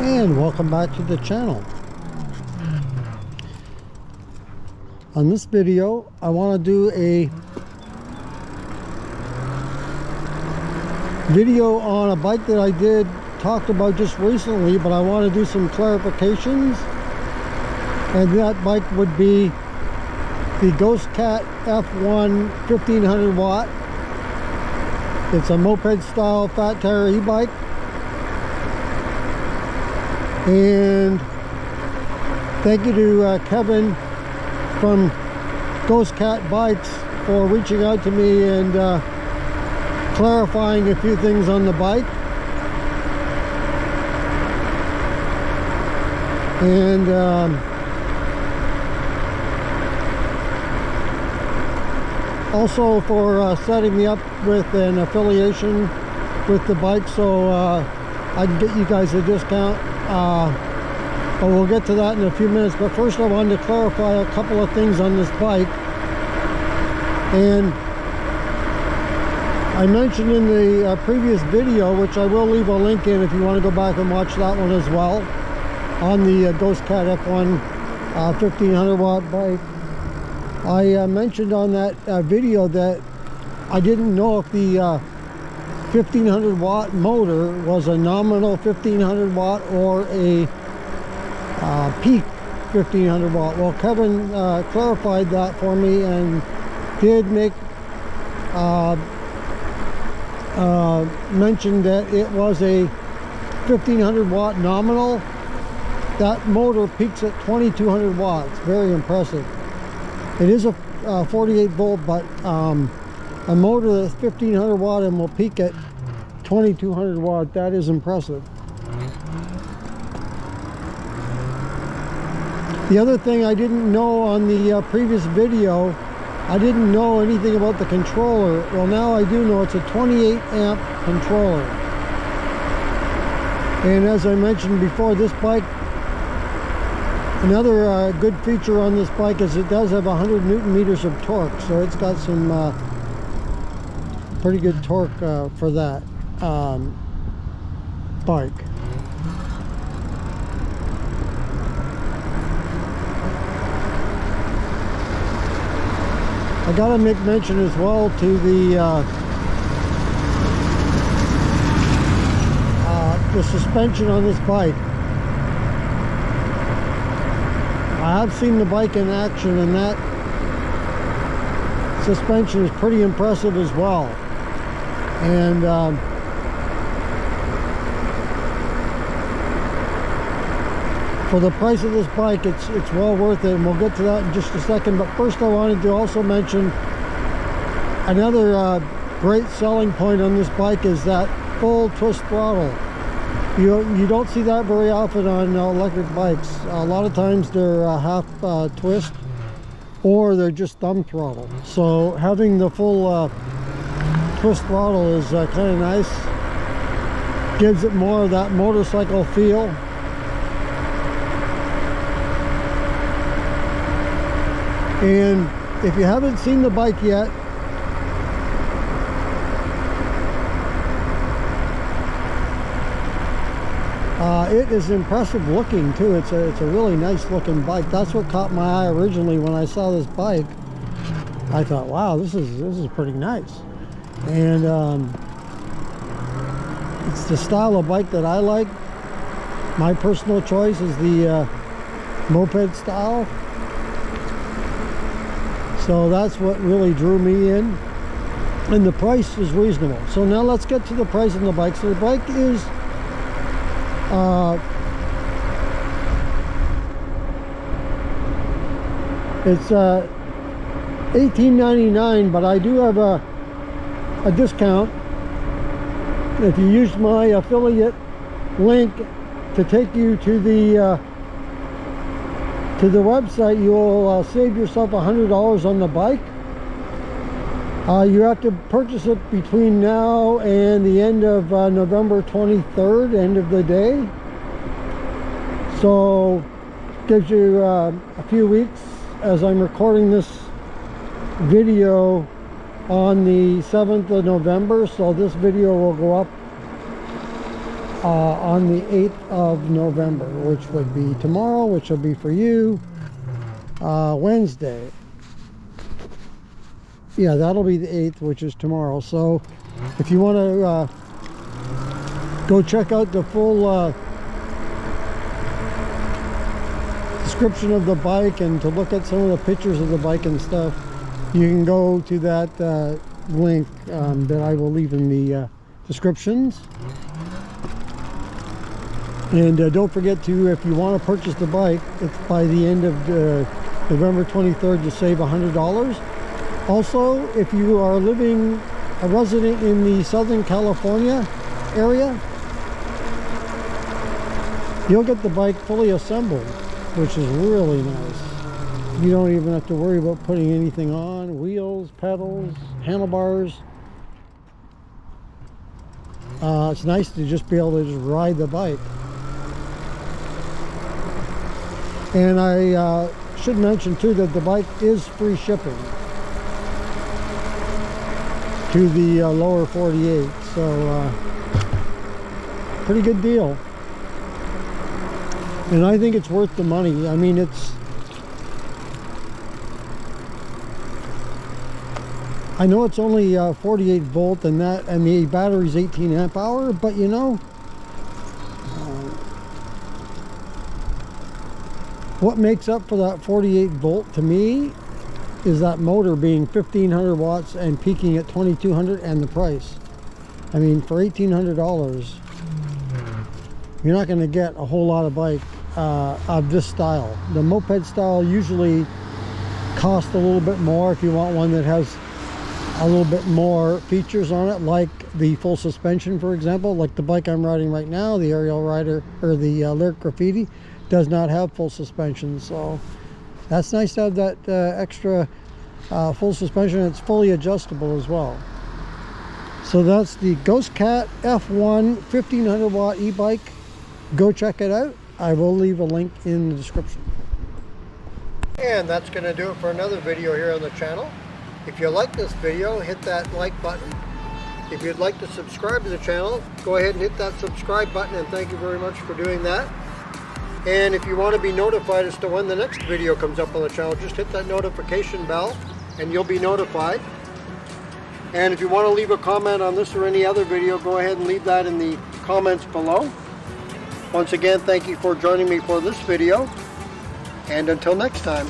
and welcome back to the channel. On this video I want to do a video on a bike that I talked about just recently, but I want to do some clarifications, and that bike would be the Ghostcat F1 1500 watt. It's a moped style fat tire e-bike, and thank you to Kevin from Ghostcat Bikes for reaching out to me and clarifying a few things on the bike. And also for setting me up with an affiliation with the bike, so I can get you guys a discount. But we'll get to that in a few minutes. But first I wanted to clarify a couple of things on this bike. And I mentioned in the previous video, which I will leave a link in if you want to go back and watch that one as well, on the Ghostcat F1 1500 watt bike. I mentioned on that video that I didn't know if the 1500 watt motor was a nominal 1500 watt or a peak 1500 watt. Well, Kevin clarified that for me and did make mention that it was a 1500 watt nominal. That motor peaks at 2200 watts. Very impressive. It is a 48 volt, but a motor that's 1500 watt and will peak at 2200 watt. That is impressive. The other thing I didn't know on the previous video, I didn't know anything about the controller. Well, now I do know. It's a 28 amp controller. And as I mentioned before, this bike, another good feature on this bike is it does have 100 Newton meters of torque. So it's got some pretty good torque for that bike. I gotta make mention as well to the suspension on this bike. I have seen the bike in action, and that suspension is pretty impressive as well. And for the price of this bike, it's well worth it, and we'll get to that in just a second. But first I wanted to also mention another great selling point on this bike is that full twist throttle. You don't see that very often on electric bikes. A lot of times they're half twist, or they're just thumb throttle. So having the full twist throttle is kind of nice. Gives it more of that motorcycle feel. And if you haven't seen the bike yet, it is impressive looking too. It's a really nice looking bike. That's what caught my eye originally when I saw this bike. I thought, wow, this is pretty nice. And it's the style of bike that I like. My personal choice is the Moped-Style. So that's what really drew me in, and the price is reasonable. So now let's get to the price of the bike. So the bike is it's $18.99, but I do have a discount. If you use my affiliate link to take you to the website, you'll save yourself $100 on the bike. You have to purchase it between now and the end of November 23rd, end of the day. So gives you a few weeks, as I'm recording this video on the 7th of November. So this video will go up on the 8th of November, which would be tomorrow, which will be for you Wednesday. Yeah, that'll be the 8th, which is tomorrow. So if you want to go check out the full description of the bike and to look at some of the pictures of the bike and stuff, you can go to that link that I will leave in the descriptions. And don't forget to, if you want to purchase the bike, it's by the end of November 23rd to save $100. Also, if you are a resident in the Southern California area, you'll get the bike fully assembled, which is really nice. You don't even have to worry about putting anything on, wheels, pedals, handlebars. It's nice to just be able to just ride the bike. And I should mention too that the bike is free shipping to the lower 48, so pretty good deal. And I think it's worth the money. I mean, I know it's only 48 volt and the battery's 18 amp hour, but you know, what makes up for that 48 volt to me is that motor being 1500 watts and peaking at 2200 and the price. I mean, for $1,800, you're not going to get a whole lot of bike of this style. The moped style usually costs a little bit more if you want one that has a little bit more features on it, like the full suspension, for example. Like the bike I'm riding right now, the Aerial Rider, or the Lyric Graffiti, does not have full suspension. So that's nice to have that extra full suspension. It's fully adjustable as well. So that's the Ghostcat F1 1500 watt e-bike. Go check it out. I will leave a link in the description. And that's going to do it for another video here on the channel. If you like this video, hit that like button. If you'd like to subscribe to the channel, go ahead and hit that subscribe button, and thank you very much for doing that. And if you want to be notified as to when the next video comes up on the channel, just hit that notification bell and you'll be notified. And if you want to leave a comment on this or any other video, go ahead and leave that in the comments below. Once again, thank you for joining me for this video, and until next time.